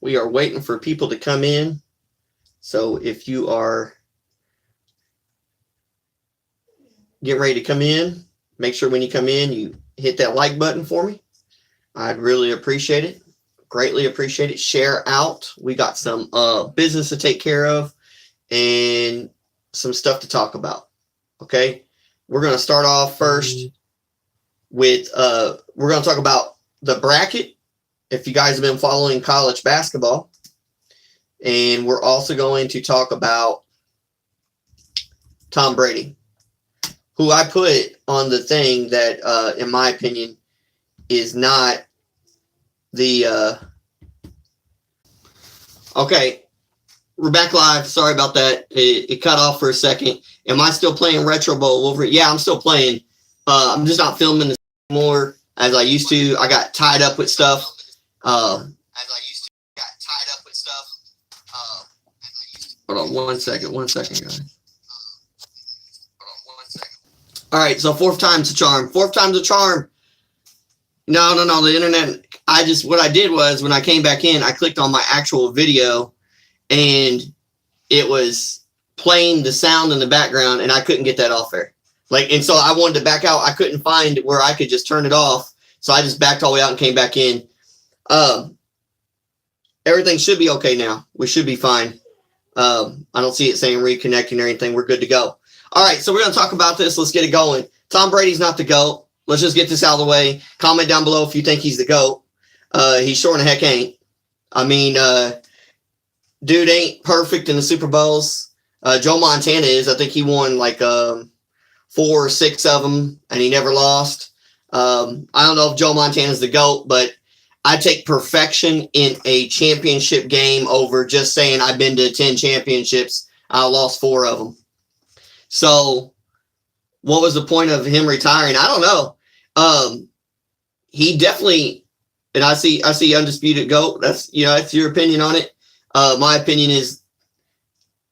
We are waiting for people to come in. So if you are getting ready to come in, make sure when you come in, you hit that like button for me. I'd really appreciate it. Greatly appreciate it. Share out. We got some business to take care of and some stuff to talk about. Okay. We're going to start off first with, we're going to talk about the bracket. If you guys have been following college basketball, and we're also going to talk about Tom Brady, who I put on the thing that, in my opinion, is not the, okay. We're back live. Sorry about that. It cut off for a second. Am I still playing Retro Bowl over? Yeah, I'm still playing. I'm just not filming this anymore as I used to. I got tied up with stuff. Hold on one second, guys. All right, so fourth time's a charm. No, the internet. What I did was when I came back in, I clicked on my actual video and it was playing the sound in the background and I couldn't get that off there. And so I wanted to back out. I couldn't find where I could just turn it off. So I just backed all the way out and came back in. Everything should be okay now. We should be fine. I don't see it saying reconnecting or anything. We're good to go. All right, so we're going to talk about this. Let's get it going. Tom Brady's not the GOAT. Let's just get this out of the way. Comment down below if you think he's the GOAT. He sure in the heck ain't. I mean, dude ain't perfect in the Super Bowls. Joe Montana is. I think he won 4 or 6 of them, and he never lost. I don't know if Joe Montana's the GOAT, but I take perfection in a championship game over just saying I've been to 10 championships. I lost 4 of them. So what was the point of him retiring? I don't know. He definitely, and I see undisputed GOAT. That's your opinion on it. My opinion is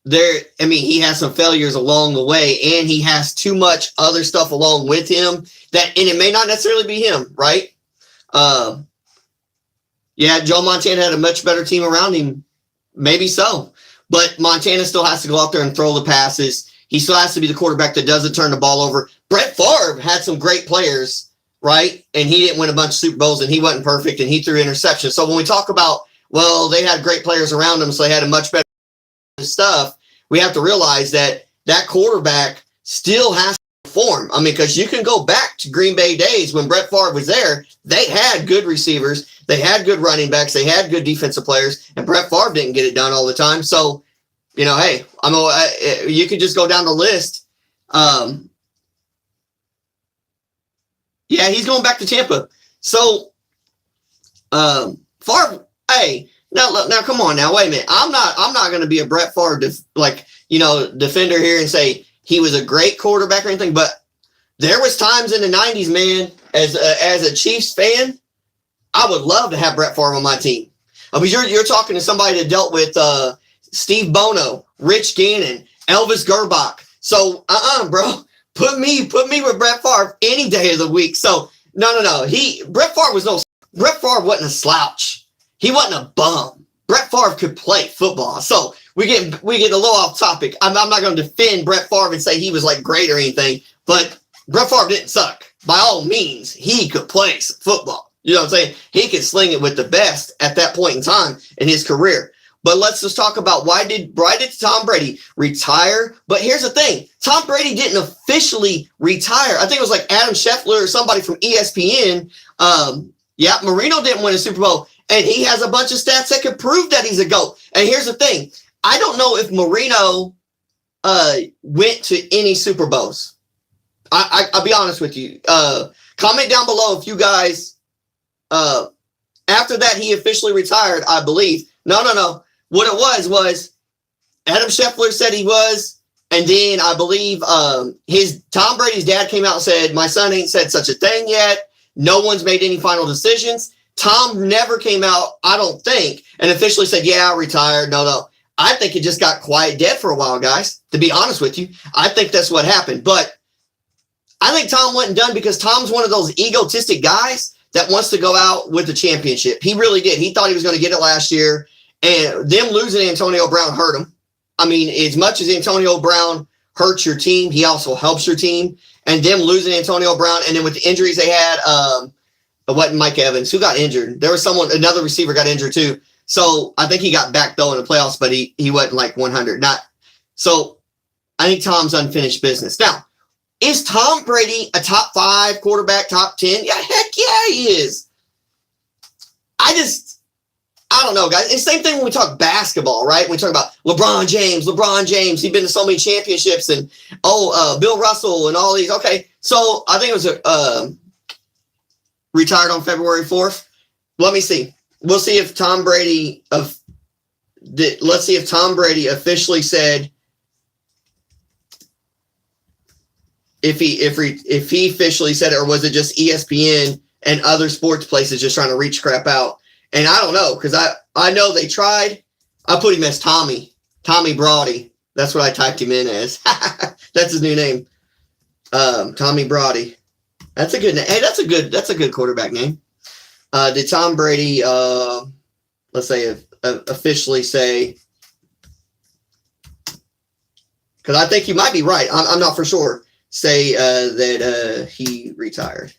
he has some failures along the way, and he has too much other stuff along with him and it may not necessarily be him, right? Yeah, Joe Montana had a much better team around him. Maybe so. But Montana still has to go out there and throw the passes. He still has to be the quarterback that doesn't turn the ball over. Brett Favre had some great players, right? And he didn't win a bunch of Super Bowls, and he wasn't perfect, and he threw interceptions. So when we talk about, well, they had great players around them, so they had a much better stuff, we have to realize that quarterback still has to perform. Because you can go back to Green Bay days when Brett Favre was there. They had good receivers. They had good running backs. They had good defensive players, and Brett Favre didn't get it done all the time. So, hey, you could just go down the list. Yeah, he's going back to Tampa. So, Favre, hey, now come on now, wait a minute. I'm not going to be a Brett Favre defender here and say he was a great quarterback or anything, but there was times in the 90s, man, as a Chiefs fan, I would love to have Brett Favre on my team. You're talking to somebody that dealt with Steve Bono, Rich Gannon, Elvis Gerbach. So, bro, put me with Brett Favre any day of the week. So, no. Brett Favre wasn't a slouch. He wasn't a bum. Brett Favre could play football. So we get a little off topic. I'm not going to defend Brett Favre and say he was great or anything, but Brett Favre didn't suck. By all means, he could play football. You know what I'm saying? He could sling it with the best at that point in time in his career. But let's just talk about why did Tom Brady retire? But here's the thing. Tom Brady didn't officially retire. I think it was Adam Scheffler or somebody from ESPN. Marino didn't win a Super Bowl. And he has a bunch of stats that could prove that he's a GOAT. And here's the thing. I don't know if Marino went to any Super Bowls. I'll be honest with you. Comment down below if you guys, after that he officially retired, I believe. No. What it was Adam Scheffler said he was. And then I believe Tom Brady's dad came out and said, my son ain't said such a thing yet. No one's made any final decisions. Tom never came out, I don't think, and officially said, yeah, I retired. No. I think it just got quiet dead for a while, guys, to be honest with you. I think that's what happened. But I think Tom wasn't done because Tom's one of those egotistic guys that wants to go out with the championship. He really did. He thought he was going to get it last year. And them losing Antonio Brown hurt him. I mean, as much as Antonio Brown hurts your team, he also helps your team. And them losing Antonio Brown, and then with the injuries they had, it wasn't Mike Evans. Who got injured? There was another receiver got injured too. So I think he got back though in the playoffs, but he wasn't like 100. So I think Tom's unfinished business. Now, is Tom Brady a top 5 quarterback, top 10? Yeah, heck yeah, he is. I don't know, guys. It's the same thing when we talk basketball, right? We talk about LeBron James. He's been to so many championships, and Bill Russell and all these. Okay, so I think it was retired on February 4th. Let me see. We'll see if Tom Brady let's see if Tom Brady officially said if he officially said it, or was it just ESPN and other sports places just trying to reach crap out? And I don't know, because I know they tried. I put him as Tommy Brady. That's what I typed him in as. That's his new name. Tommy Brady. That's a good name. Hey, that's a good quarterback name. Did Tom Brady, let's say, officially say? Because I think you might be right. I'm not for sure. Say that he retired.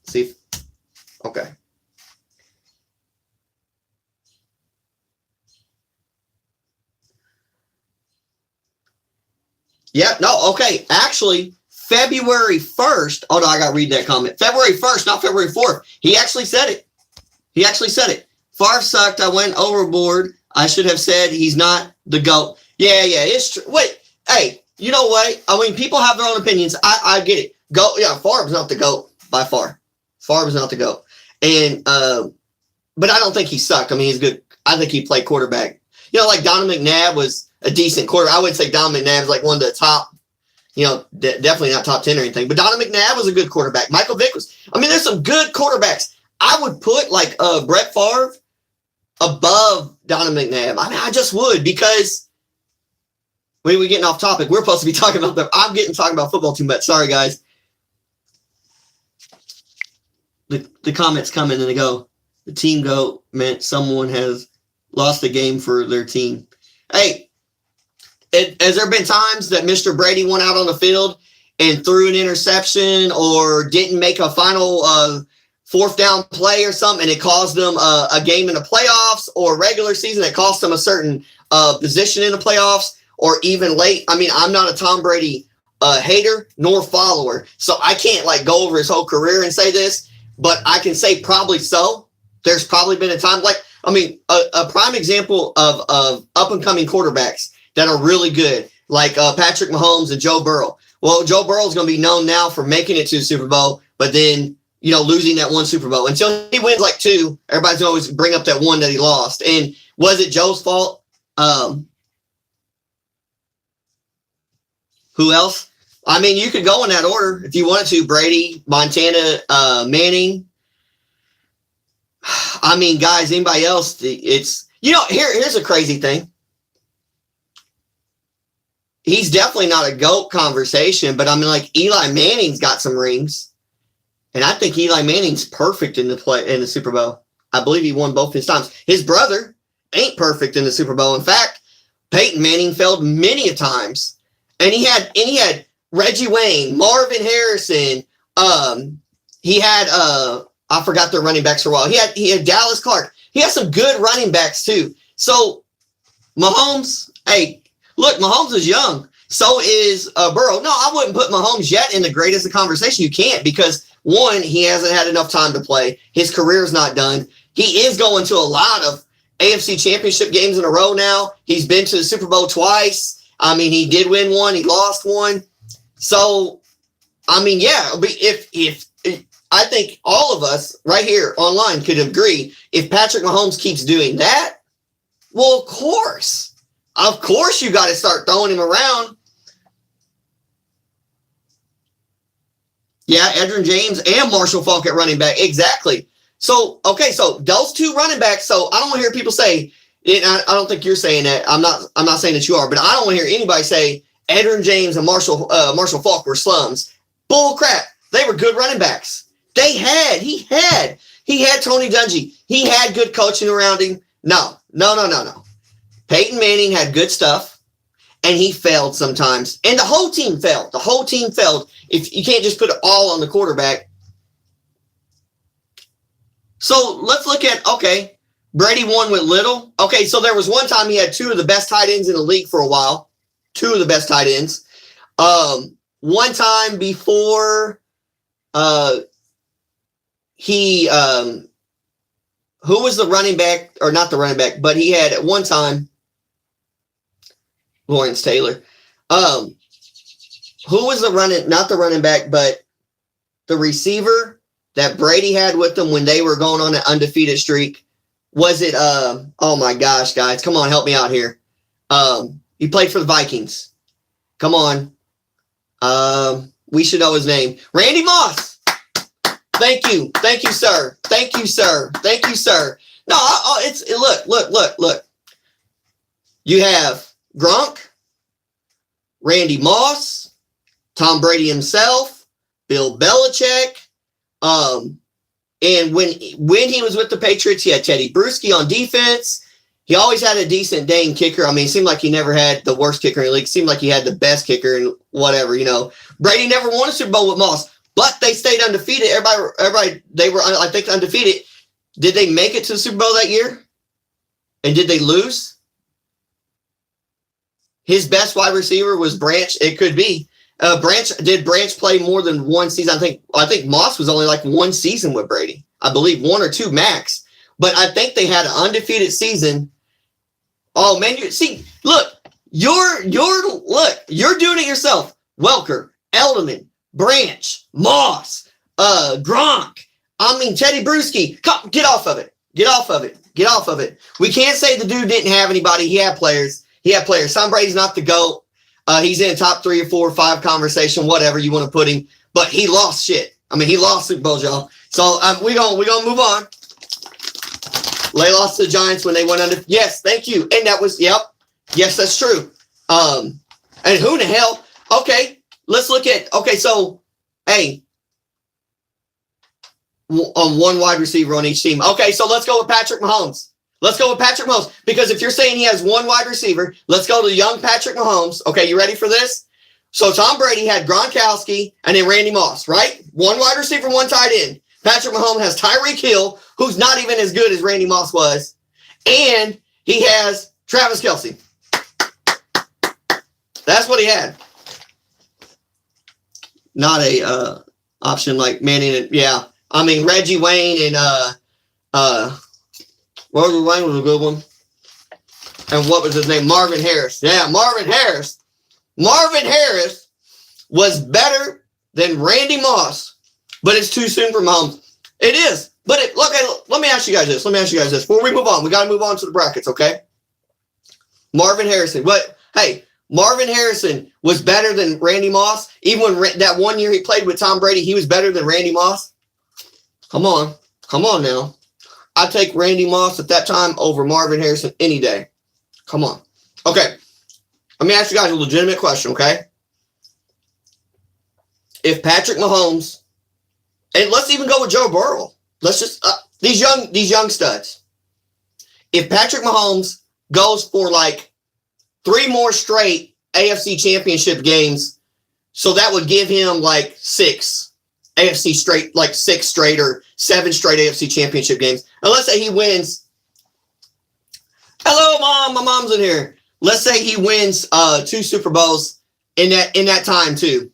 See. Okay. Yeah, no, okay. Actually, February 1st. Oh, no, I got to read that comment. February 1st, not February 4th. He actually said it. Favre sucked. I went overboard. I should have said he's not the GOAT. Yeah, it's true. Wait, hey, you know what? I mean, people have their own opinions. I get it. GOAT, yeah, Favre's not the GOAT by far. Favre's not the GOAT. And, but I don't think he sucked. I mean, he's good. I think he played quarterback. You know, like Donovan McNabb was a decent quarterback. I would say Donovan McNabb's like one of the top, definitely not top 10 or anything. But Donovan McNabb was a good quarterback. Michael Vick was. I mean, there's some good quarterbacks. I would put like Brett Favre above Donovan McNabb. I mean, I just would, because we're getting off topic. We're supposed to be talking about I'm talking about football too much. Sorry, guys. The comments come in and they go, the team GOAT meant someone has lost a game for their team. Hey, has there been times that Mr. Brady went out on the field and threw an interception or didn't make a final 4th down play or something, and it caused them a game in the playoffs or regular season? It cost them a certain position in the playoffs or even late. I mean, I'm not a Tom Brady hater nor follower, so I can't like go over his whole career and say this, but I can say probably so. There's probably been a time a prime example of up-and-coming quarterbacks that are really good, like Patrick Mahomes and Joe Burrow. Well, Joe Burrow is going to be known now for making it to the Super Bowl, but then, losing that one Super Bowl. Until he wins like 2, everybody's going to always bring up that one that he lost. And was it Joe's fault? Who else? I mean, you could go in that order if you wanted to. Brady, Montana, Manning. I mean, guys, anybody else? It's, here's a crazy thing. He's definitely not a GOAT conversation, but I mean, like Eli Manning's got some rings, and I think Eli Manning's perfect in the Super Bowl. I believe he won both his times. His brother ain't perfect in the Super Bowl. In fact, Peyton Manning failed many a times, and he had Reggie Wayne, Marvin Harrison. He had I forgot their running backs for a while. He had Dallas Clark. He has some good running backs too. So Mahomes, hey, look, Mahomes is young. So is Burrow. No, I wouldn't put Mahomes yet in the greatest of conversation. You can't, because one, he hasn't had enough time to play. His career's not done. He is going to a lot of AFC Championship games in a row now. He's been to the Super Bowl twice. I mean, he did win one. He lost one. So, I mean, yeah, if I think all of us right here online could agree, if Patrick Mahomes keeps doing that, well, of course you got to start throwing him around. Yeah, Edgerrin James and Marshall Faulk at running back. Exactly. So, okay, so those 2 running backs. So I don't want to hear people say, I don't think you're saying that. I'm not saying that you are, but I don't want to hear anybody say Edgerrin James and Marshall Faulk were slums. Bull crap. They were good running backs. He had He had Tony Dungy. He had good coaching around him. No. Peyton Manning had good stuff, and he failed sometimes. And the whole team failed. If you can't just put it all on the quarterback. So let's look at, okay, Brady won with little. Okay, so there was one time he had two of the best tight ends in the league for a while. Two of the best tight ends. One time before who was the running back, or not the running back, but he had at one time, Lawrence Taylor. Who was not the running back, but the receiver that Brady had with them when they were going on an undefeated streak? Was it, oh my gosh, guys, come on, help me out here. He played for the Vikings. Come on. We should know his name. Randy Moss. Thank you, sir. No, look. You have Gronk, Randy Moss, Tom Brady himself, Bill Belichick. And when he was with the Patriots, he had Teddy Bruschi on defense. He always had a decent dang kicker. I mean, it seemed like he never had the worst kicker in the league. It seemed like he had the best kicker and whatever, Brady never won a Super Bowl with Moss, but they stayed undefeated. Everybody, they were, I think, undefeated. Did they make it to the Super Bowl that year? And did they lose? His best wide receiver was Branch. It could be. Did Branch play more than one season? I think Moss was only like one season with Brady. I believe one or two max. But I think they had an undefeated season. Oh man, you're doing it yourself. Welker, Edelman, Branch, Moss, Gronk. I mean, Teddy Bruschi. Come, get off of it. We can't say the dude didn't have anybody. He had players. Tom Brady's not the GOAT. He's in top 3 or 4 or 5 conversation, whatever you want to put him. But he lost shit. I mean, he lost Super Bowls, y'all. So we're gonna move on. They lost to the Giants when they went under. Yes, thank you. And that was, yep. Yes, that's true. And who in the hell? Okay, let's look at, so, hey, one wide receiver on each team. Okay, so let's go with Patrick Mahomes. Because if you're saying he has one wide receiver, let's go to young Patrick Mahomes. Okay, you ready for this? So Tom Brady had Gronkowski and then Randy Moss, right? One wide receiver, one tight end. Patrick Mahomes has Tyreek Hill, who's not even as good as Randy Moss was. And he has Travis Kelce. That's what he had. Not a option like Manning. And, yeah. I mean, Reggie Wayne and Reggie Wayne was a good one. And what was his name? Marvin Harris. Yeah, Marvin Harris. Marvin Harris was better than Randy Moss, but it's too soon for Mahomes. It is. But let me ask you guys this. Before we move on, we got to move on to the brackets, okay? Marvin Harrison. Marvin Harrison was better than Randy Moss. Even when that one year he played with Tom Brady, he was better than Randy Moss. Come on now. I'd take Randy Moss at that time over Marvin Harrison any day. Come on. Okay. Let me ask you guys a legitimate question, okay? If Patrick Mahomes, and let's even go with Joe Burrow. Let's just these young studs. If Patrick Mahomes goes for like 3 more straight AFC championship games, so that would give him like 6 AFC straight, like 6 straight or 7 straight AFC championship games. And let's say he wins. Hello, Mom. My mom's in here. Let's say he wins 2 Super Bowls in that time too.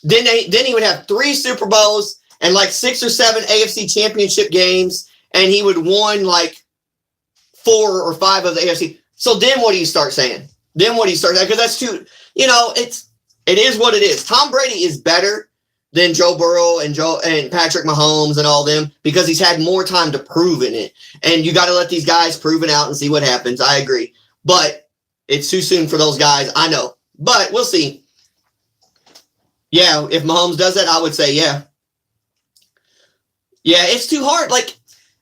Then he would have 3 Super Bowls and like 6 or 7 AFC championship games, and he would won like 4 or 5 of the AFC. So then what do you start saying? Because that's too, it is what it is. Tom Brady is better than Joe Burrow and Patrick Mahomes and all them because he's had more time to prove in it. And you got to let these guys prove it out and see what happens. I agree. But it's too soon for those guys. I know. But we'll see. Yeah, if Mahomes does that, I would say yeah. Yeah, it's too hard. Like,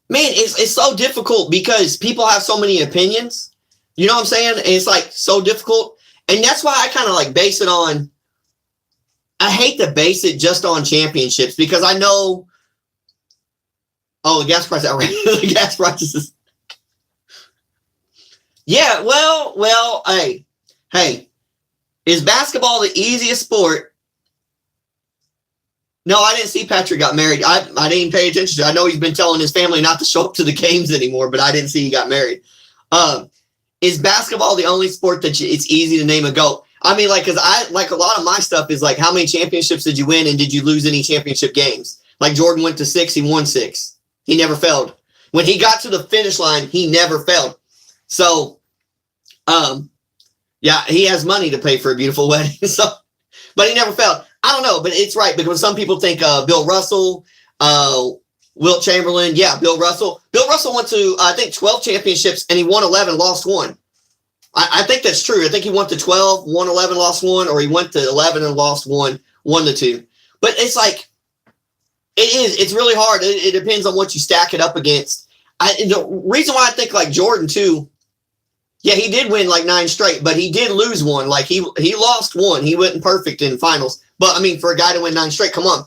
man, it's so difficult because people have so many opinions. You know what I'm saying? And it's like so difficult. And that's why I kind of like base it on, I hate to base it just on championships because I know Oh, the gas price outrageous. The gas prices. Yeah, well, hey, is basketball the easiest sport? No, I didn't see Patrick got married. I didn't even pay attention to it. I know he's been telling his family not to show up to the games anymore, but I didn't see he got married. Is basketball the only sport that it's easy to name a GOAT? I mean, like, because I like a lot of my stuff is like, how many championships did you win, and did you lose any championship games? Like Jordan went to 6, he won 6. He never failed. When he got to the finish line, he never failed. So, yeah, he has money to pay for a beautiful wedding. So, but he never failed. I don't know, but it's right, because some people think Bill Russell, Wilt Chamberlain. Yeah, Bill Russell. Bill Russell went to, I think, 12 championships, and he won 11, lost 1. I think that's true. I think he went to 12, won 11, lost 1, or he went to 11 and lost 1, won the 2. But it's like, it's really hard. It depends on what you stack it up against. The reason why I think like Jordan too, yeah, he did win like 9 straight, but he did lose 1. Like he lost 1. He wasn't perfect in finals. But I mean, for a guy to win 9 straight, come on.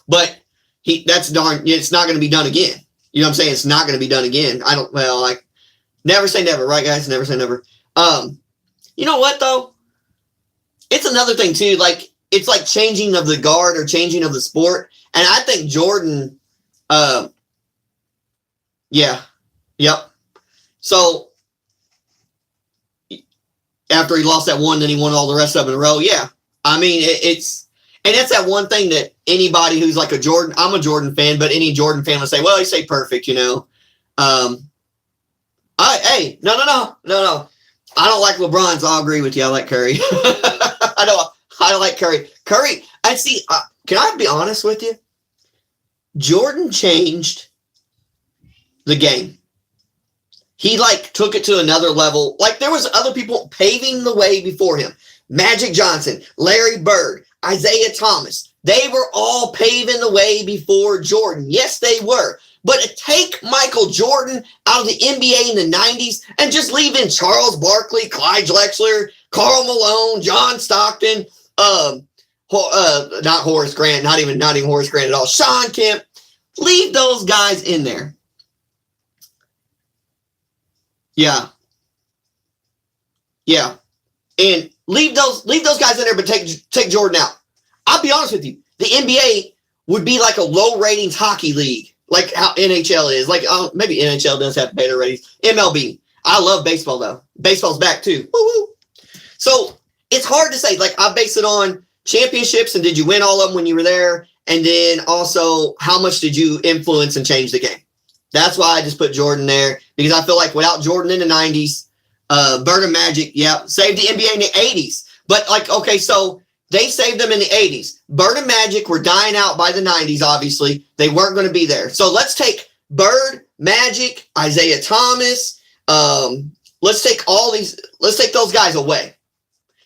But it's not going to be done again. You know what I'm saying? It's not going to be done again. Never say never, right, guys? Never say never. You know what, though? It's another thing, too. Like, it's like changing of the guard or changing of the sport. And I think Jordan, yeah. Yep. So, after he lost that 1, then he won all the rest of them in a row. Yeah. I mean, and that's that one thing that anybody who's like I'm a Jordan fan, but any Jordan fan would say, well, he say perfect, you know. No. I don't like LeBron, so I'll agree with you. I like Curry. I don't like Curry. Curry, can I be honest with you? Jordan changed the game. He took it to another level. Like there was other people paving the way before him. Magic Johnson, Larry Bird, Isaiah Thomas. They were all paving the way before Jordan. Yes, they were. But take Michael Jordan out of the NBA in the 90s and just leave in Charles Barkley, Clyde Drexler, Karl Malone, John Stockton, not Horace Grant, not even Horace Grant at all, Sean Kemp. Leave those guys in there. Yeah. And leave those guys in there, but take Jordan out. I'll be honest with you. The NBA would be like a low ratings hockey league, like how NHL is. Like maybe NHL does have better ratings. MLB. I love baseball though. Baseball's back too. Woo-woo. So it's hard to say. Like I base it on championships and did you win all of them when you were there, and then also how much did you influence and change the game. That's why I just put Jordan there, because I feel like without Jordan in the 90s, Bird and Magic, yeah, saved the NBA in the 80s. But okay, so they saved them in the 80s. Bird and Magic were dying out by the 90s, obviously. They weren't going to be there. So let's take Bird, Magic, Isaiah Thomas. Let's take those guys away.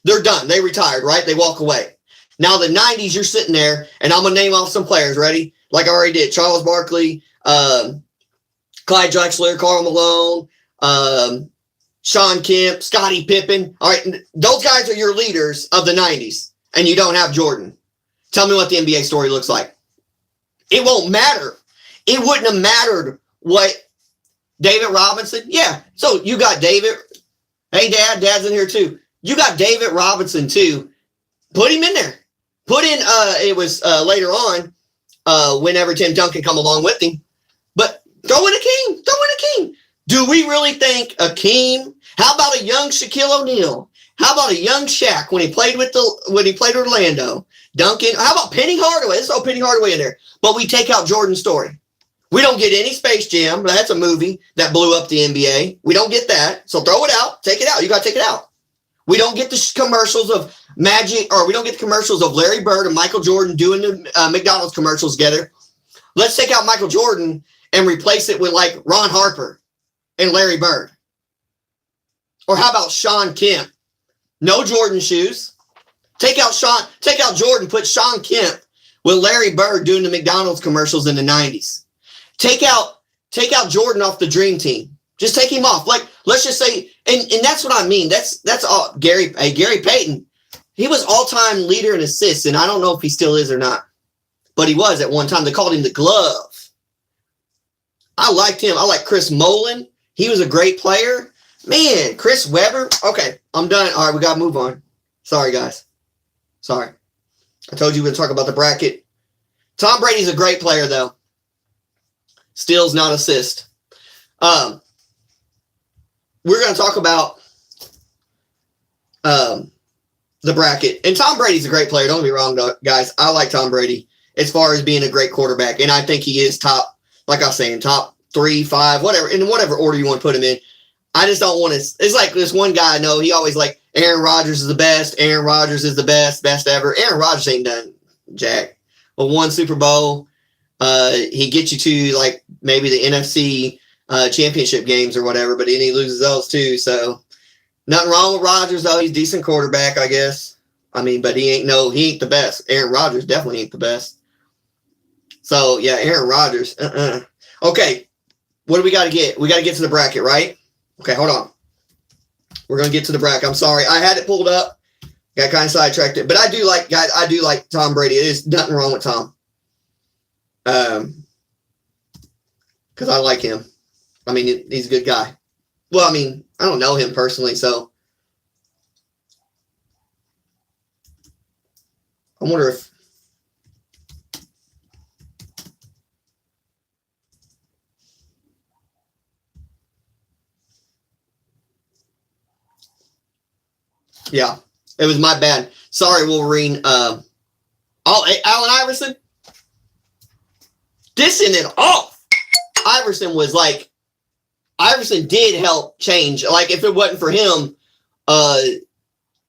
They're done. They retired, right? They walk away. Now the 90s, you're sitting there, and I'm going to name off some players. Ready? Like I already did. Charles Barkley, Clyde Drexler, Karl Malone, Sean Kemp, Scottie Pippen. All right, those guys are your leaders of the 90s, and you don't have Jordan. Tell me what the NBA story looks like. It won't matter. It wouldn't have mattered what David Robinson. Yeah, so you got David. Hey, Dad's in here too. You got David Robinson too. Put him in there. Put in, it was later on whenever Tim Duncan come along with him. But throw in Akeem. Do we really think Akeem? How about a young Shaquille O'Neal? How about a young Shaq when he played with Orlando? Duncan. How about Penny Hardaway? Let's throw Penny Hardaway in there. But we take out Jordan's story. We don't get any Space Jam. That's a movie that blew up the NBA. We don't get that. So throw it out. Take it out. You got to take it out. We don't get the commercials of Magic, or we don't get the commercials of Larry Bird and Michael Jordan doing the McDonald's commercials together. Let's take out Michael Jordan and replace it with like Ron Harper and Larry Bird. Or how about Sean Kemp? No Jordan shoes. Take out Jordan, put Sean Kemp with Larry Bird doing the McDonald's commercials in the 90s. Take out Jordan off the Dream Team. Just take him off. Like, let's just say, and that's what I mean. That's all. Gary Payton, he was all-time leader in assists, and I don't know if he still is or not, but he was at one time. They called him the Glove. I liked him. I like Chris Mullen. He was a great player. Man, Chris Webber. Okay, I'm done. All right, we got to move on. Sorry, guys. Sorry. I told you we'd talk about the bracket. Tom Brady's a great player, though. Steals, not assist. We're going to talk about the bracket. And Tom Brady's a great player. Don't get me wrong, guys. I like Tom Brady as far as being a great quarterback. And I think he is top, like I was saying, top 3, 5, whatever, in whatever order you want to put him in. I just don't want to. It's like this one guy I know. He always like, Aaron Rodgers is the best. Aaron Rodgers is the best ever. Aaron Rodgers ain't done jack. But one Super Bowl, he gets you to like maybe the NFC championship games or whatever, but then he loses those too. So nothing wrong with Rodgers though. He's a decent quarterback, I guess. I mean, but he ain't the best. Aaron Rodgers definitely ain't the best. So yeah, Aaron Rodgers. Okay, what do we got to get? We got to get to the bracket, right? Okay, hold on. We're gonna get to the bracket. I'm sorry, I had it pulled up. Got kind of sidetracked it, but I do like Tom Brady. There's nothing wrong with Tom. Because I like him. I mean, he's a good guy. Well, I mean, I don't know him personally, so I wonder if yeah. It was my bad. Sorry, Wolverine. Allen Iverson. Dissing it off. Iverson did help change. Like, if it wasn't for him,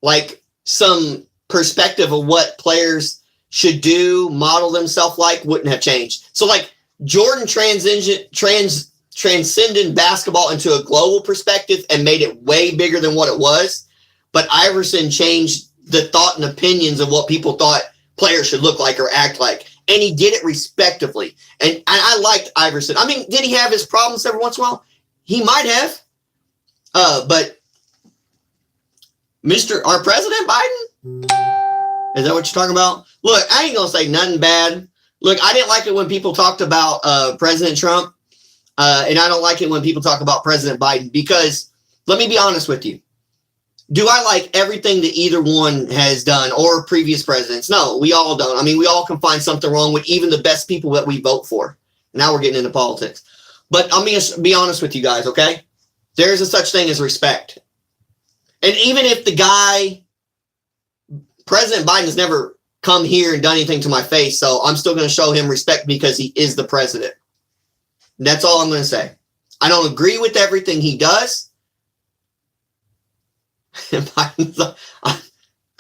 like some perspective of what players should do, model themselves like, wouldn't have changed. So, like, Jordan transcended basketball into a global perspective and made it way bigger than what it was. But Iverson changed the thought and opinions of what people thought players should look like or act like. And he did it respectively. And I liked Iverson. I mean, did he have his problems every once in a while? He might have. But our President Biden? Is that what you're talking about? Look, I ain't going to say nothing bad. Look, I didn't like it when people talked about President Trump. And I don't like it when people talk about President Biden. Because, let me be honest with you. Do I like everything that either one has done or previous presidents? No, we all don't. I mean, we all can find something wrong with even the best people that we vote for. Now we're getting into politics. But I'm going to be honest with you guys, okay? There is a such thing as respect. And even if the guy, President Biden, has never come here and done anything to my face, so I'm still going to show him respect because he is the president. And that's all I'm going to say. I don't agree with everything he does. I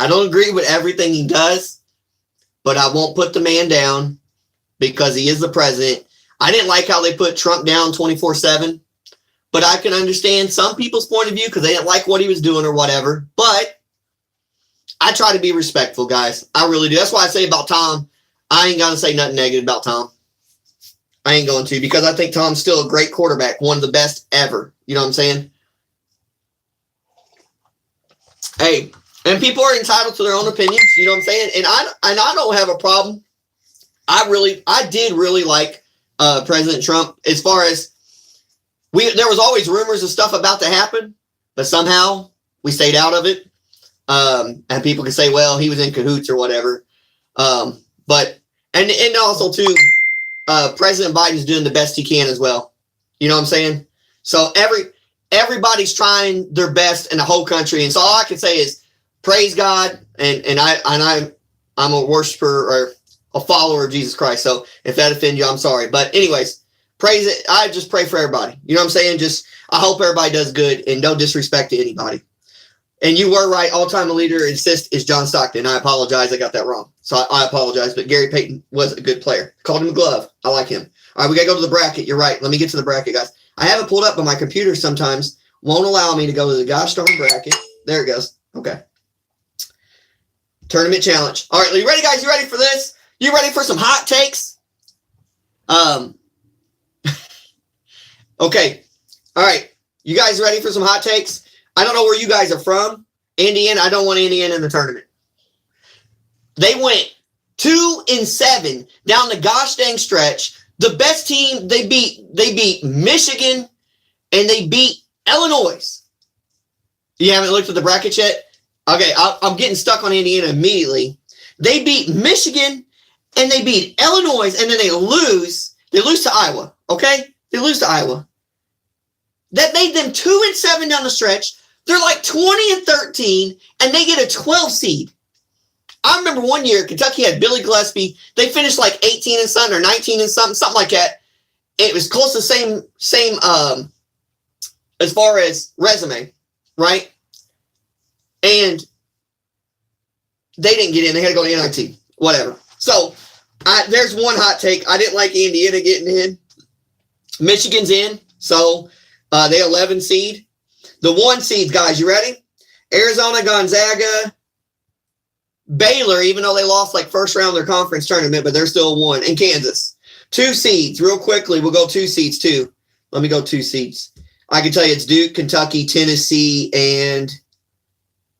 don't agree with everything he does, but I won't put the man down because he is the president. I didn't like how they put Trump down 24/7, but I can understand some people's point of view because they didn't like what he was doing or whatever. But I try to be respectful, guys. I really do. That's why I say about Tom, I ain't going to say nothing negative about Tom. I ain't going to because I think Tom's still a great quarterback, one of the best ever. You know what I'm saying? Hey, and people are entitled to their own opinions. You know what I'm saying? And I don't have a problem. I did really like President Trump as far as there was always rumors of stuff about to happen, but somehow we stayed out of it. And people can say, well, he was in cahoots or whatever. But also too, President Biden's doing the best he can as well. You know what I'm saying? So everybody's trying their best in the whole country. And so all I can say is praise God. And I'm a worshiper or a follower of Jesus Christ. So if that offends you, I'm sorry. But anyways, praise it. I just pray for everybody. You know what I'm saying? I hope everybody does good and no disrespect to anybody. And you were right. All-time leader assist is John Stockton. I apologize. I got that wrong. So I apologize. But Gary Payton was a good player. Called him a glove. I like him. All right, we got to go to the bracket. You're right. Let me get to the bracket, guys. I have it pulled up, but my computer sometimes won't allow me to go to the gosh darn bracket. There it goes. Okay. Tournament challenge. All right, are you ready, guys? You ready for this? You ready for some hot takes? Okay. All right. You guys ready for some hot takes? I don't know where you guys are from. Indiana. I don't want Indiana in the tournament. They went 2-7 down the gosh dang stretch. The best team, they beat Michigan and they beat Illinois. You haven't looked at the bracket yet? Okay, I'm getting stuck on Indiana immediately. They beat Michigan and they beat Illinois, and then they lose. They lose to Iowa, okay? They lose to Iowa. That made them 2-7 down the stretch. They're like 20-13, and they get a 12 seed. I remember one year Kentucky had Billy Gillespie. They finished like 18 and something or 19 and something like that. It was close to the same as far as resume, right? And they didn't get in. They had to go to NIT, whatever. So there's one hot take. I didn't like Indiana getting in. Michigan's in, so they 11 seed. The 1 seeds, guys, you ready? Arizona, Gonzaga, Baylor, even though they lost like first round of their conference tournament, but they're still 1, and Kansas. 2 seeds, real quickly. We'll go 2 seeds too. Let me go 2 seeds. I can tell you it's Duke, Kentucky, Tennessee, and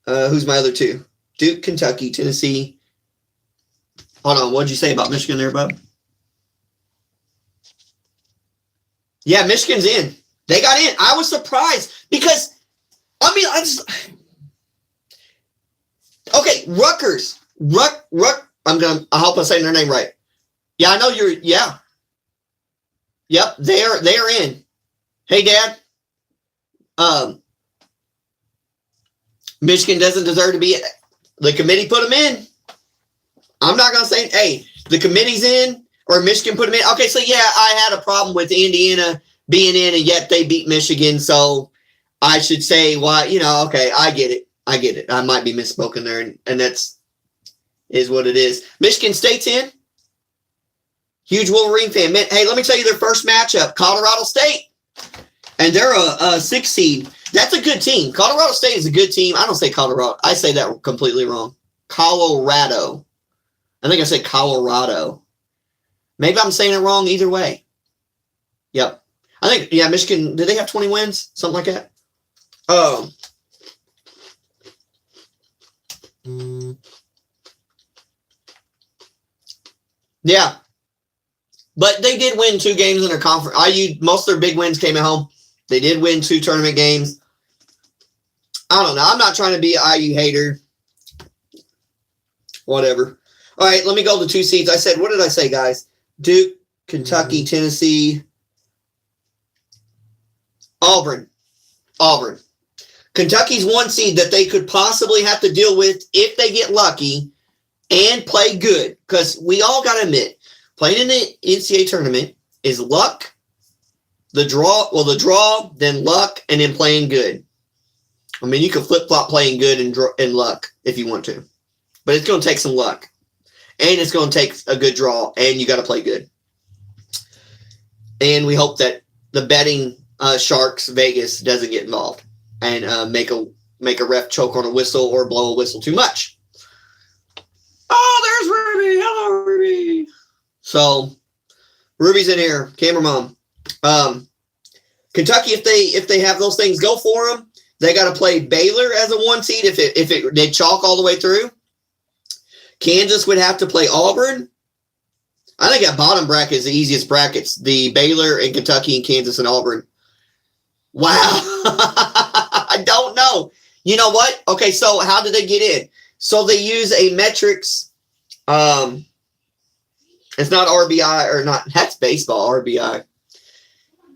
who's my other 2? Duke, Kentucky, Tennessee. Hold on, what'd you say about Michigan there, bub? Yeah, Michigan's in. They got in. I was surprised because, okay, Rutgers. I hope I'm saying their name right. Yeah, I know yeah. Yep, they're in. Hey, Dad. Michigan doesn't deserve to be. The committee put them in. I'm not going to say, hey, the committee's in or Michigan put them in. Okay, so yeah, I had a problem with Indiana being in, and yet they beat Michigan. So I should say, why, okay, I get it. I might be misspoken there, and that's is what it is. Michigan State's in. Huge Wolverine fan. Man, hey, let me tell you their first matchup, Colorado State. And they're a 6 seed. That's a good team. Colorado State is a good team. I don't say Colorado. I say that completely wrong. Colorado. I think I said Colorado. Maybe I'm saying it wrong either way. Yep. I think, yeah, Michigan, did they have 20 wins? Something like that? Yeah. But they did win 2 games in their conference. Most of their big wins came at home. They did win 2 tournament games. I don't know. I'm not trying to be an IU hater. Whatever. All right, let me go to 2 seeds. I said, what did I say, guys? Duke, Kentucky, Tennessee, Auburn. Kentucky's 1 seed that they could possibly have to deal with if they get lucky and play good. Because we all got to admit, playing in the NCAA tournament is luck, the draw, then luck, and then playing good. I mean, you can flip-flop playing good and luck if you want to. But it's going to take some luck. And it's going to take a good draw, and you got to play good. And we hope that the betting sharks Vegas doesn't get involved and make a ref choke on a whistle or blow a whistle too much. Oh, there's Ruby. Hello, Ruby. So, Ruby's in here. Camera mom. Kentucky, if they have those things go for them, they got to play Baylor as a 1 seed if they chalk all the way through. Kansas would have to play Auburn. I think that bottom bracket is the easiest brackets. The Baylor and Kentucky and Kansas and Auburn. Wow. I don't know. You know what? Okay, so how did they get in? So they use a metrics. It's not RBI or not. That's baseball, RBI.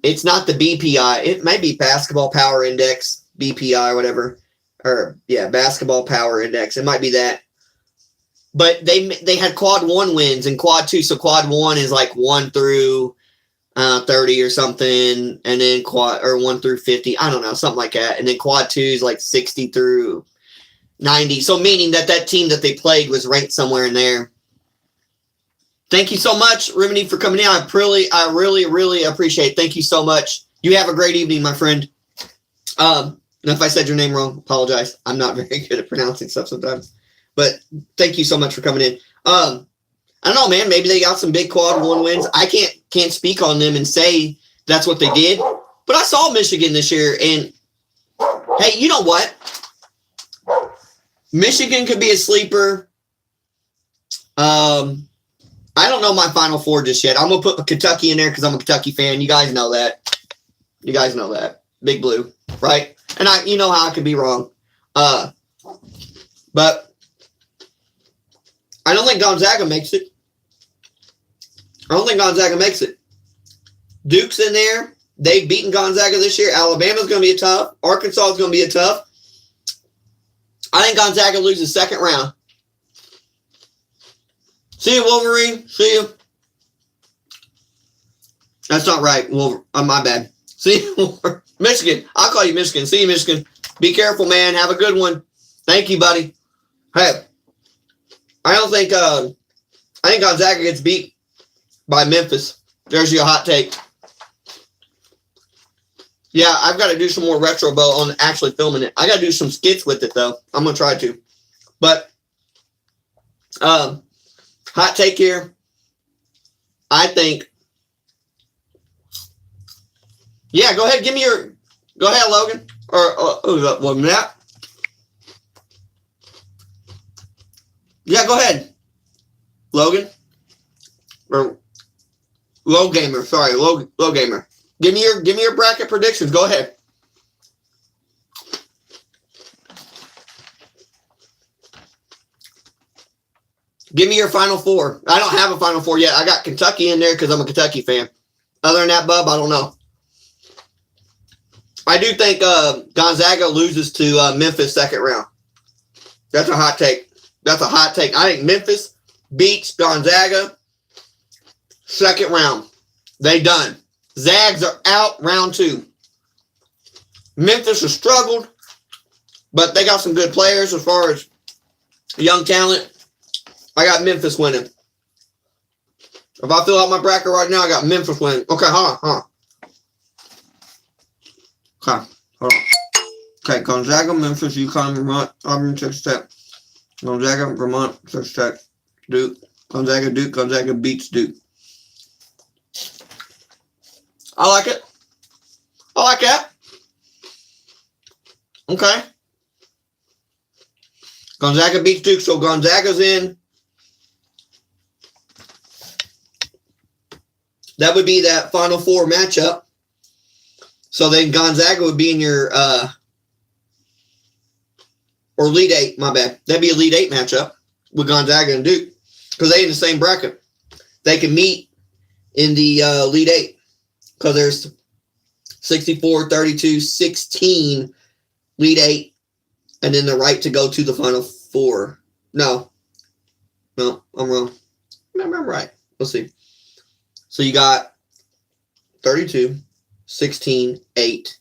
It's not the BPI. It may be Basketball Power Index, BPI or whatever. Or, yeah, Basketball Power Index. It might be that. But they had quad 1 wins and quad 2. So quad 1 is like 1 through 30 or something. And then 1 through 50. I don't know, something like that. And then quad 2 is like 60 through 90. So meaning that team that they played was ranked somewhere in there. Thank you so much, Rimini, for coming in. I really, really appreciate it. Thank you so much. You have a great evening, my friend. And if I said your name wrong, apologize. I'm not very good at pronouncing stuff sometimes. But thank you so much for coming in. I don't know, man. Maybe they got some big quad 1 wins. I can't speak on them and say that's what they did. But I saw Michigan this year, and hey, you know what? Michigan could be a sleeper. I don't know my Final Four just yet. I'm going to put Kentucky in there because I'm a Kentucky fan. You guys know that. Big Blue, right? And you know how I could be wrong. But I don't think Gonzaga makes it. Duke's in there. They've beaten Gonzaga this year. Alabama's going to be tough. Arkansas is going to be tough. I think Gonzaga loses second round. See you, Wolverine. See you. That's not right. My bad. See you, Michigan. I'll call you Michigan. See you, Michigan. Be careful, man. Have a good one. Thank you, buddy. Hey, I think Gonzaga gets beat by Memphis. There's your hot take. Yeah, I've got to do some more retro bow on actually filming it. I got to do some skits with it, though. I'm going to try to. But, hot take here. I think. Yeah, go ahead. Go ahead, Logan. Or Matt. Yeah, go ahead. Logan. Or Low Gamer. Sorry, Low Gamer. Give me your bracket predictions. Go ahead. Give me your Final Four. I don't have a Final Four yet. I got Kentucky in there because I'm a Kentucky fan. Other than that, Bub, I don't know. I do think Gonzaga loses to Memphis second round. That's a hot take. I think Memphis beats Gonzaga second round. They done. Zags are out round 2. Memphis has struggled, but they got some good players as far as young talent. I got Memphis winning. If I fill out my bracket right now, I got Memphis winning. Okay, hold on. Okay, hold on. Okay, Gonzaga, Memphis, UConn, Vermont, Auburn, Texas Tech. Gonzaga, Vermont, Texas Tech. Duke. Gonzaga beats Duke. I like it. I like that. Okay. Gonzaga beats Duke, so Gonzaga's in. That would be that Final Four matchup. So then Gonzaga would be in your or Elite 8, my bad. That'd be Elite 8 matchup with Gonzaga and Duke because they in the same bracket. They can meet in the Elite 8 because there's 64, 32, 16 Elite 8 and then the right to go to the Final Four. No, I'm wrong. I'm right. Let's see. So you got 32, 16, 8.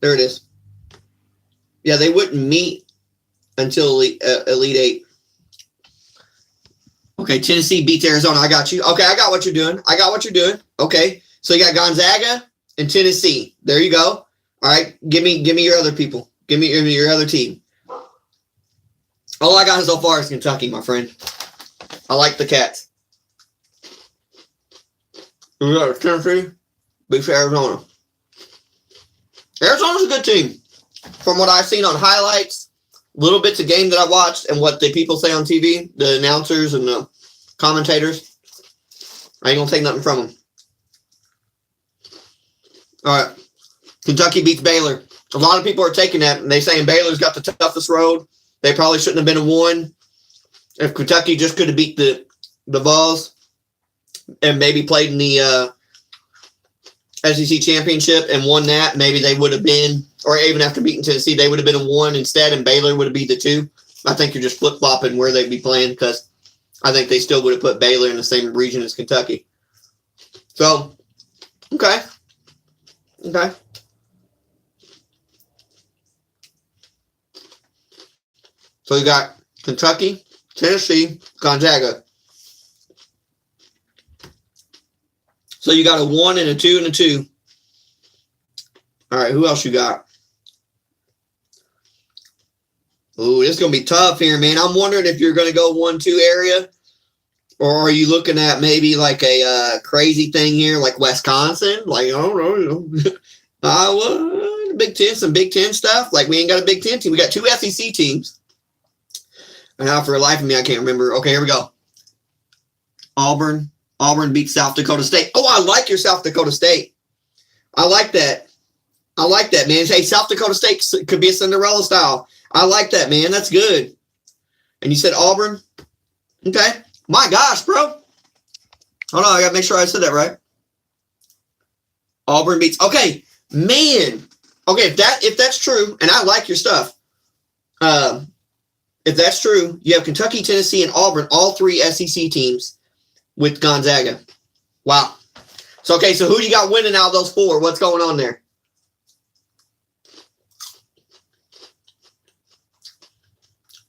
There it is. Yeah, they wouldn't meet until Elite 8. Okay, Tennessee beats Arizona. I got you. Okay, I got what you're doing. Okay, so you got Gonzaga and Tennessee. There you go. All right, give me your other people. Give me your other team. All I got so far is Kentucky, my friend. I like the Cats. We got Tennessee beats Arizona. Arizona's a good team. From what I've seen on highlights, little bits of game that I watched, and what the people say on TV, the announcers and the commentators, I ain't going to take nothing from them. All right. Kentucky beats Baylor. A lot of people are taking that, and they're saying Baylor's got the toughest road. They probably shouldn't have been a 1. If Kentucky just could have beat the Vols and maybe played in the SEC championship and won that, maybe they would have been, or even after beating Tennessee, they would have been a 1 instead, and Baylor would have been the 2. I think you're just flip-flopping where they'd be playing because I think they still would have put Baylor in the same region as Kentucky. So, okay. So you got Kentucky, Tennessee, Gonzaga. So you got a 1 and a 2 and a 2. All right, who else you got? Ooh, this is going to be tough here, man. I'm wondering if you're going to go 1-2 area, or are you looking at maybe like a crazy thing here, like Wisconsin? Like, I don't know. Iowa, Big Ten, some Big Ten stuff. Like, we ain't got a Big Ten team. We got 2 SEC teams. And now for the life of me, I can't remember. Okay, here we go. Auburn beats South Dakota State. Oh, I like your South Dakota State. I like that. I like that, man. Hey, South Dakota State could be a Cinderella style. I like that, man. That's good. And you said Auburn? Okay. My gosh, bro. Hold on, I got to make sure I said that right. Auburn beats. Okay, man. Okay, if that's true, and I like your stuff. If that's true, you have Kentucky, Tennessee, and Auburn, all three SEC teams with Gonzaga. Wow. So, okay, so who you got winning out of those four? What's going on there?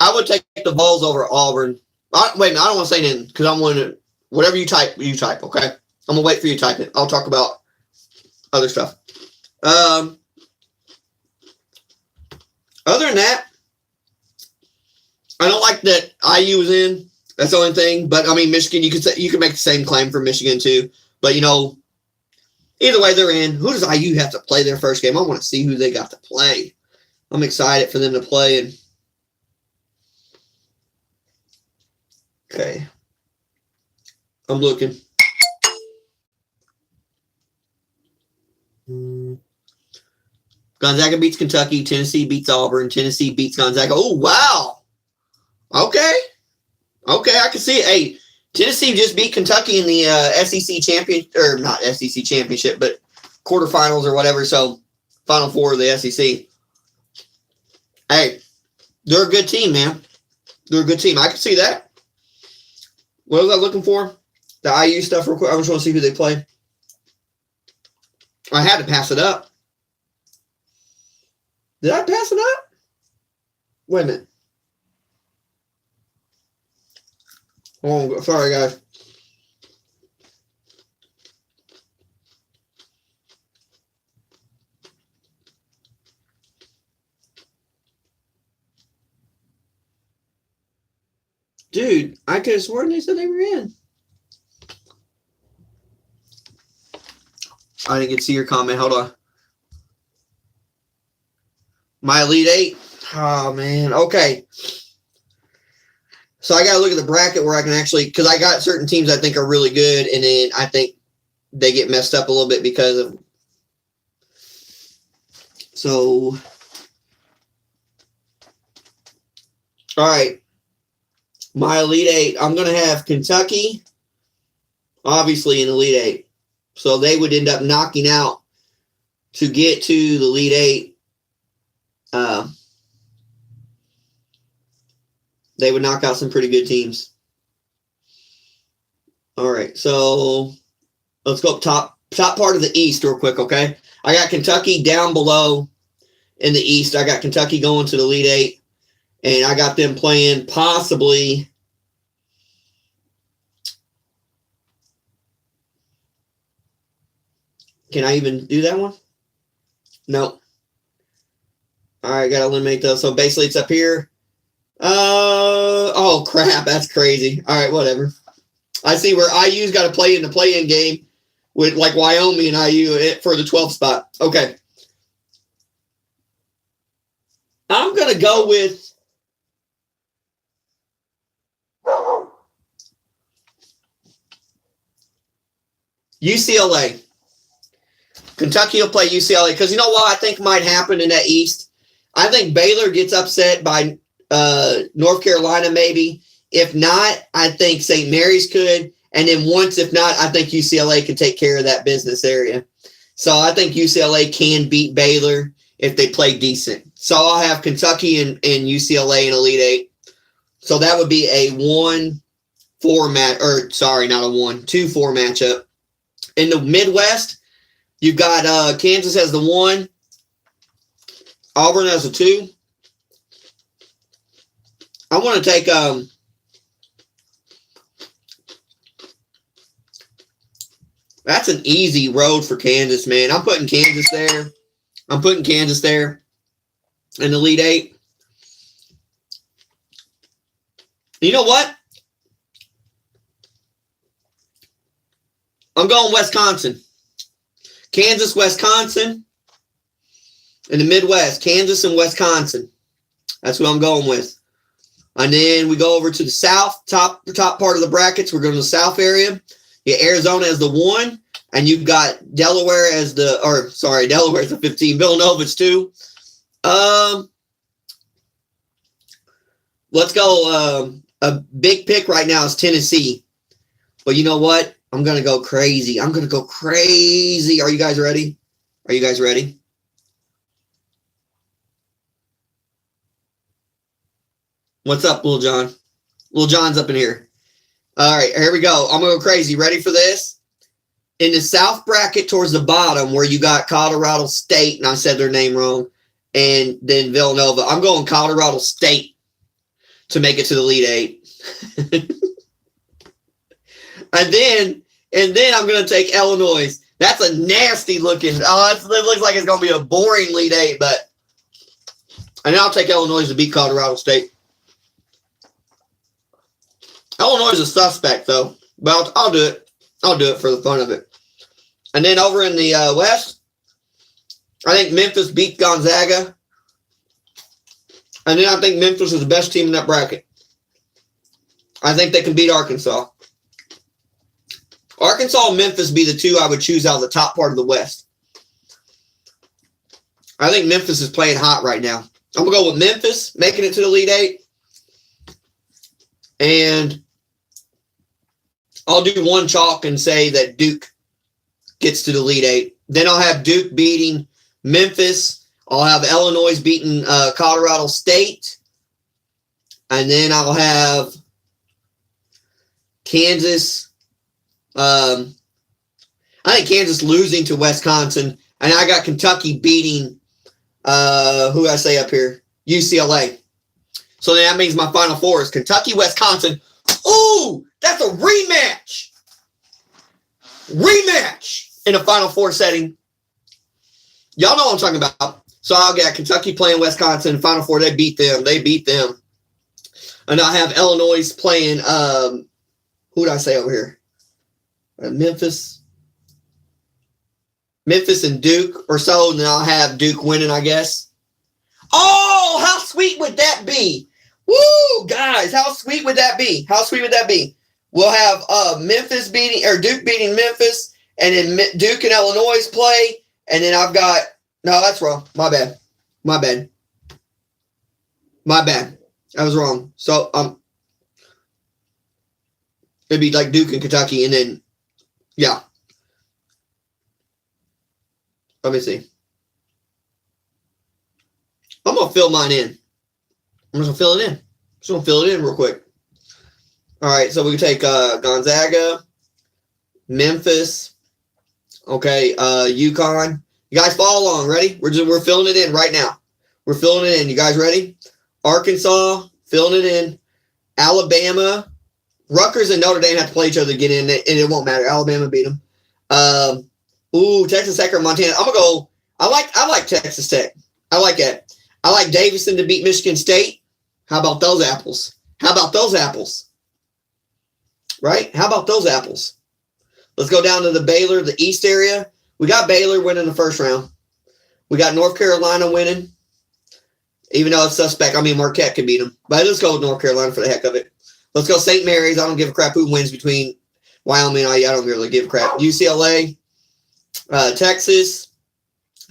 I would take the Vols over Auburn. Wait, I don't want to say anything because I'm going to, whatever you type, okay? I'm going to wait for you to type it. I'll talk about other stuff. Other than that, I don't like that IU was in. That's the only thing. But, I mean, Michigan, you could make the same claim for Michigan, too. But, either way, they're in. Who does IU have to play their first game? I want to see who they got to play. I'm excited for them to play. Okay. I'm looking. Gonzaga beats Kentucky. Tennessee beats Auburn. Tennessee beats Gonzaga. Oh, wow. Okay, I can see it. Hey, Tennessee just beat Kentucky in the SEC champion, or not SEC championship, but quarterfinals or whatever. So, Final Four of the SEC. Hey, they're a good team, man. They're a good team. I can see that. What was I looking for? The IU stuff real quick. I just want to see who they play. I had to pass it up. Did I pass it up? Wait a minute. Oh, sorry, guys. Dude, I could have sworn they said they were in. I didn't get to see your comment. Hold on. My Elite Eight? Oh, man. Okay. So I got to look at the bracket where I can actually, because I got certain teams I think are really good, and then I think they get messed up a little bit because of. So, all right. My Elite Eight, I'm going to have Kentucky, obviously, in Elite Eight. So they would end up knocking out to get to the Elite Eight. They would knock out some pretty good teams. All right, so let's go top part of the East real quick, okay? I got Kentucky down below in the East. I got Kentucky going to the Elite Eight, and I got them playing possibly. Can I even do that one? No. All right, got to eliminate those. So basically it's up here. Oh, crap. That's crazy. All right, whatever. I see where IU's got to play in the play-in game with like Wyoming and IU for the 12th spot. Okay. I'm going to go with UCLA. Kentucky will play UCLA because you know what I think might happen in that East? I think Baylor gets upset by North Carolina maybe. If not, I think St. Mary's could. And then once, if not, I think UCLA could take care of that business area. So I think UCLA can beat Baylor if they play decent. So I'll have Kentucky and UCLA in Elite Eight. So that would be a 1-4 match, or sorry, not a 1-2-4 matchup. In the Midwest, you've got Kansas as the 1, Auburn as a 2. I want to take that's an easy road for Kansas, man. I'm putting Kansas there. In the Elite Eight. You know what? I'm going Wisconsin. Kansas, Wisconsin. In the Midwest, Kansas and Wisconsin. That's who I'm going with. And then we go over to the south, top part of the brackets. We're going to the south area. You Arizona as the 1, and you've got Delaware as Delaware's the 15. Villanova's 2. Let's go. A big pick right now is Tennessee. But you know what? I'm going to go crazy. Are you guys ready? What's up, Lil John? Lil John's up in here. All right, here we go. I'm going to go crazy. Ready for this? In the south bracket towards the bottom where you got Colorado State, and I said their name wrong, and then Villanova. I'm going Colorado State to make it to the Elite Eight. And then I'm going to take Illinois. That's a nasty looking. It looks like it's going to be a boring Elite Eight, and then I'll take Illinois to beat Colorado State. Illinois is a suspect, though. But I'll do it. I'll do it for the fun of it. And then over in the West, I think Memphis beat Gonzaga. And then I think Memphis is the best team in that bracket. I think they can beat Arkansas. Arkansas and Memphis be the 2 I would choose out of the top part of the West. I think Memphis is playing hot right now. I'm going to go with Memphis making it to the Elite Eight. And I'll do one chalk and say that Duke gets to the Elite Eight. Then I'll have Duke beating Memphis. I'll have Illinois beating Colorado State. And then I'll have Kansas. I think Kansas losing to Wisconsin. And I got Kentucky beating, who did I say up here? UCLA. So then that means my final 4 is Kentucky, Wisconsin. Ooh, that's a rematch. In a Final 4 setting. Y'all know what I'm talking about. So I'll get Kentucky playing Wisconsin. Final 4, they beat them. And I have Illinois playing, who did I say over here? Memphis and Duke or so. And then I'll have Duke winning, I guess. Oh, how sweet would that be? Woo, guys, how sweet would that be? We'll have Memphis beating or Duke beating Memphis, and then Duke and Illinois play, and then I've got no, that's wrong. My bad. I was wrong. So it'd be like Duke and Kentucky, and then yeah. Let me see. I'm gonna fill mine in. I'm just gonna fill it in real quick. All right, so we can take Gonzaga, Memphis, okay, UConn. You guys follow along, ready? We're filling it in right now. We're filling it in. You guys ready? Arkansas, filling it in. Alabama, Rutgers and Notre Dame have to play each other to get in, and it won't matter. Alabama beat them. Texas Tech or Montana. I'm gonna go. I like Texas Tech. I like that. I like Davidson to beat Michigan State. How about those apples? Right? How about those apples? Let's go down to the Baylor, the East area. We got Baylor winning the first round. We got North Carolina winning. Even though it's suspect. I mean, Marquette could beat them. But let's go with North Carolina for the heck of it. Let's go St. Mary's. I don't give a crap who wins between Wyoming and IU. I don't really give a crap. UCLA, Texas.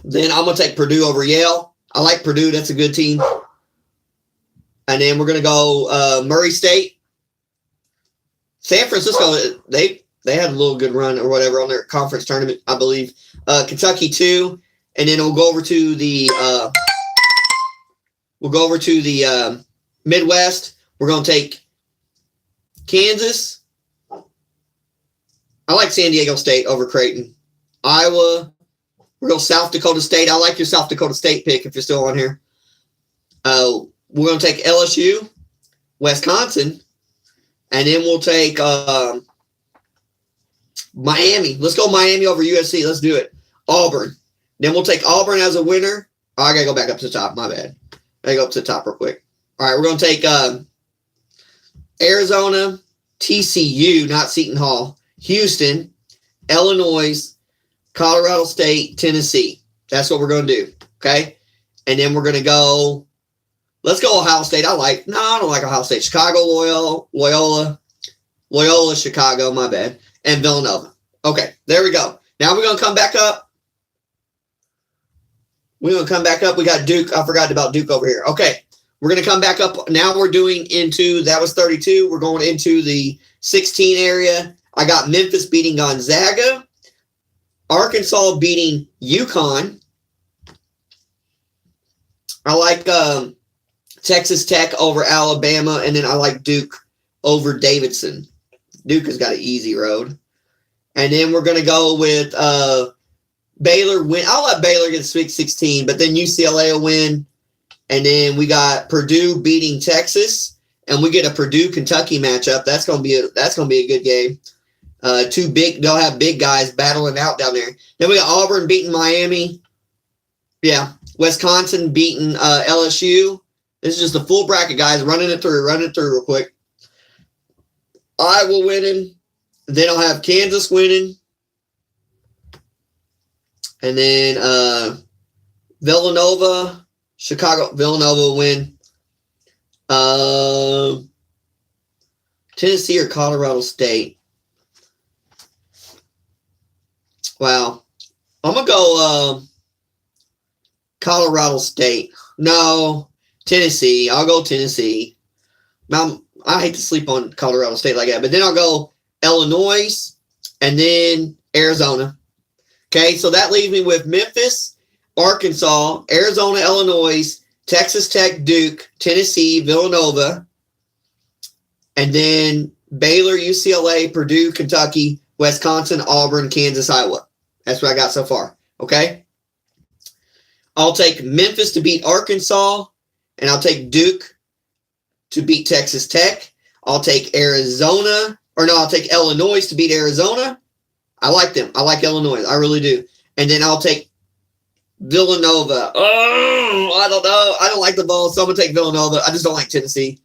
Then I'm going to take Purdue over Yale. I like Purdue. That's a good team. And then we're going to go Murray State. San Francisco, they had a little good run or whatever on their conference tournament, I believe. Kentucky 2. And then we'll go over to the Midwest. We're going to take Kansas. I like San Diego State over Creighton. Iowa. We're going to South Dakota State. I like your South Dakota State pick if you're still on here. We're going to take LSU, Wisconsin, and then we'll take Miami. Let's go Miami over USC. Let's do it. Auburn. Then we'll take Auburn as a winner. Oh, I got to go back up to the top. My bad. I got to go up to the top real quick. All right, we're going to take Arizona, TCU, not Seton Hall, Houston, Illinois, Colorado State, Tennessee. That's what we're going to do, okay? And then we're going to go Let's go Ohio State. I don't like Ohio State. Chicago, Loyola, Chicago, my bad, and Villanova. Okay, there we go. Now we're going to come back up. We got Duke. I forgot about Duke over here. Okay, we're going to come back up. Now we're doing into, that was 32. We're going into the 16 area. I got Memphis beating Gonzaga. Arkansas beating UConn. I like Texas Tech over Alabama, and then I like Duke over Davidson. Duke has got an easy road. And then we're going to go with Baylor win. I'll let Baylor get the Sweet 16, but then UCLA will win. And then we got Purdue beating Texas, and we get a Purdue-Kentucky matchup. That's going to be a good game. They'll have big guys battling out down there. Then we got Auburn beating Miami. Yeah. Wisconsin beating LSU. This is just a full bracket, guys. Running it through real quick. Iowa winning. Then I'll have Kansas winning. And then Villanova, Chicago. Villanova will win. Tennessee or Colorado State. Wow. I'm going to go Colorado State. No, Tennessee. I'll go Tennessee. I hate to sleep on Colorado State like that. But then I'll go Illinois and then Arizona. Okay, so that leaves me with Memphis, Arkansas, Arizona, Illinois, Texas Tech, Duke, Tennessee, Villanova, and then Baylor, UCLA, Purdue, Kentucky, Wisconsin, Auburn, Kansas, Iowa. That's what I got so far. Okay? I'll take Memphis to beat Arkansas, and I'll take Duke to beat Texas Tech. I'll take Illinois to beat Arizona. I like them. I like Illinois. I really do. And then I'll take Villanova. Oh, I don't know. I don't like the ball, so I'm going to take Villanova. I just don't like Tennessee.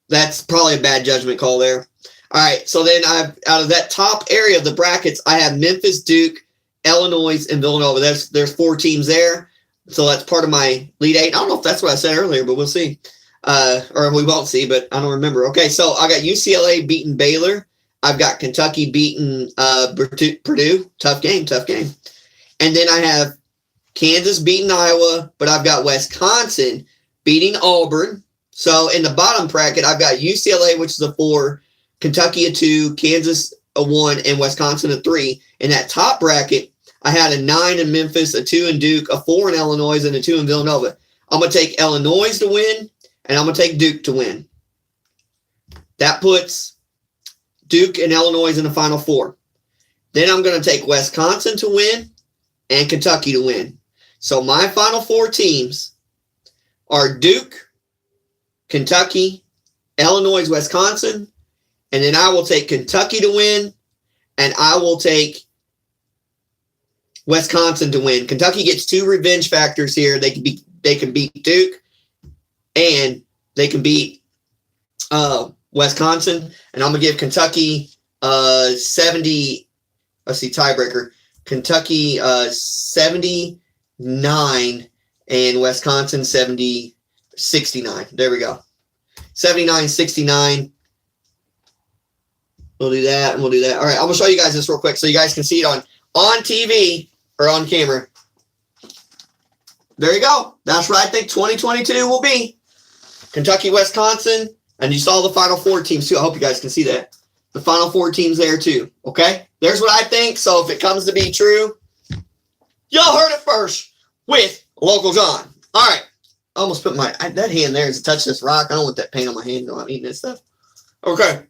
That's probably a bad judgment call there. All right, so then out of that top area of the brackets, I have Memphis, Duke, Illinois, and Villanova. There's 4 teams there. So that's part of my Elite 8. I don't know if that's what I said earlier, but we'll see. Or we won't see, but I don't remember. Okay, so I got UCLA beating Baylor. I've got Kentucky beating Purdue. Tough game. And then I have Kansas beating Iowa, but I've got Wisconsin beating Auburn. So in the bottom bracket, I've got UCLA, which is a 4, Kentucky a 2, Kansas a 1, and Wisconsin a 3. In that top bracket, I had a 9 in Memphis, a 2 in Duke, a 4 in Illinois, and a 2 in Villanova. I'm going to take Illinois to win, and I'm going to take Duke to win. That puts Duke and Illinois in the Final Four. Then I'm going to take Wisconsin to win and Kentucky to win. So my Final Four teams are Duke, Kentucky, Illinois, Wisconsin, and then I will take Kentucky to win, and I will take Wisconsin to win. Kentucky gets 2 revenge factors here. They can beat Duke, and they can beat Wisconsin, and I'm gonna give Kentucky 70. Let's see, tiebreaker. Kentucky 79 and Wisconsin 69. There we go. 79-69. We'll do that, and we'll do that. All right, I'm gonna show you guys this real quick so you guys can see it on TV or on camera. There you go. That's what I think 2022 will be. Kentucky, Wisconsin, and you saw the Final Four teams too. I hope you guys can see that. The Final Four teams there too. Okay? There's what I think. So if it comes to be true, y'all heard it first with Local John. All right. I almost put that hand there to touch this rock. I don't want that paint on my hand while I'm eating this stuff. Okay.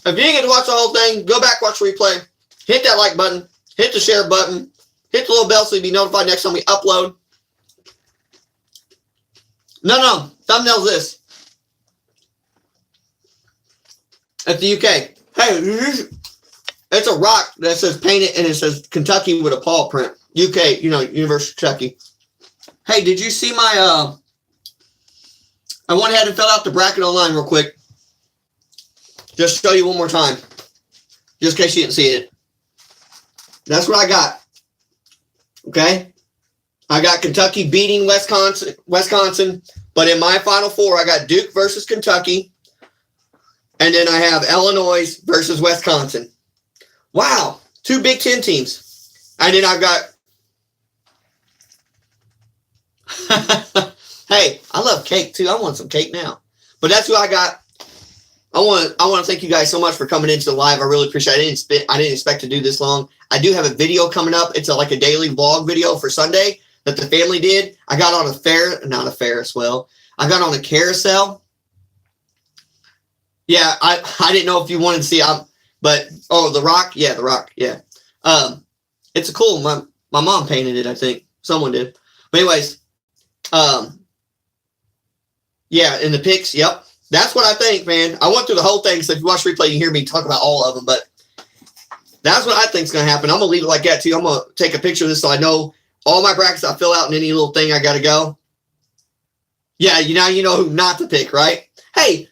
If you didn't get to watch the whole thing, go back, watch the replay. Hit that like button. Hit the share button. Hit the little bell so you'll be notified next time we upload. No. Thumbnail's this. At the UK. Hey, it's a rock that says painted and it says Kentucky with a paw print. UK, University of Kentucky. Hey, did you see my, I went ahead and filled out the bracket online real quick. Just to show you one more time. Just in case you didn't see it. That's what I got. Okay? I got Kentucky beating Wisconsin. But in my Final Four, I got Duke versus Kentucky. And then I have Illinois versus Wisconsin. Wow. 2 Big Ten teams. And then I've got... Hey, I love cake too. I want some cake now. But that's who I got. I want to thank you guys so much for coming into the live. I really appreciate it. I didn't expect to do this long. I do have a video coming up. It's like a daily vlog video for Sunday that the family did. I got on not a Ferris wheel. I got on a carousel. Yeah, I didn't know if you wanted to see it, but the Rock, yeah, the Rock, yeah. It's a cool. My mom painted it, I think. Someone did. But anyways, yeah, in the pics, yep. That's what I think, man. I went through the whole thing, so if you watch the replay, you can hear me talk about all of them, but that's what I think is going to happen. I'm going to leave it like that, too. I'm going to take a picture of this so I know all my brackets I fill out and any little thing I got to go. Yeah, you know who not to pick, right? Hey,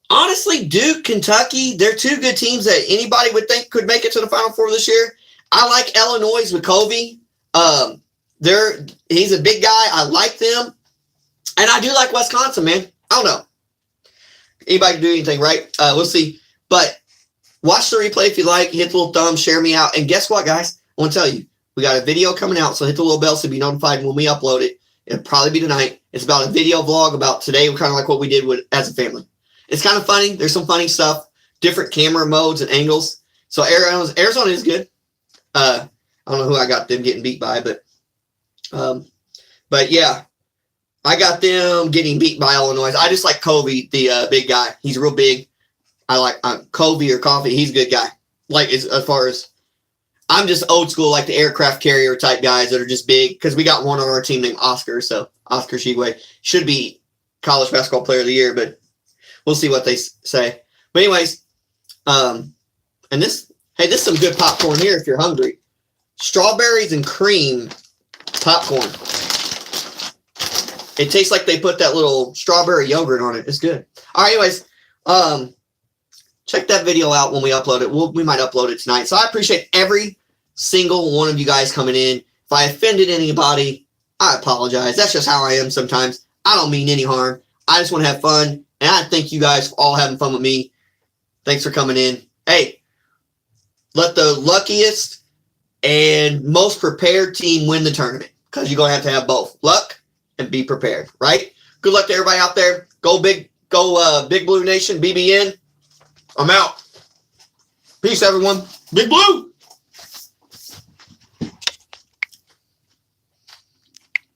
honestly, Duke, Kentucky, they're 2 good teams that anybody would think could make it to the Final Four this year. I like Illinois with Covey. He's a big guy. I like them. And I do like Wisconsin, man. I don't know. Anybody can do anything, right? We'll see. But watch the replay if you like. Hit the little thumb, share me out. And guess what, guys? I want to tell you, we got a video coming out, so hit the little bell so you'll be notified when we upload it. It'll probably be tonight. It's about a video vlog about today, kind of like what we did as a family. It's kind of funny. There's some funny stuff, different camera modes and angles. So Arizona is good. I don't know who I got them getting beat by, but yeah. I got them getting beat by Illinois. I just like Covey, the big guy. He's real big. I like Covey or Coffee. He's a good guy. Like as far as I'm just old school, like the aircraft carrier type guys that are just big. Because we got one on our team named Oscar. So Oscar Shigwe should be college basketball player of the year, but we'll see what they say. But anyways, and this is some good popcorn here if you're hungry. Strawberries and cream popcorn. It tastes like they put that little strawberry yogurt on it. It's good. All right, anyways, check that video out when we upload it. We might upload it tonight. So I appreciate every single one of you guys coming in. If I offended anybody, I apologize. That's just how I am sometimes. I don't mean any harm. I just want to have fun. And I thank you guys for all having fun with me. Thanks for coming in. Hey, let the luckiest and most prepared team win the tournament. Because you're going to have both. Luck and be prepared, right? Good luck to everybody out there. Go Big Blue Nation, BBN. I'm out. Peace, everyone. Big Blue.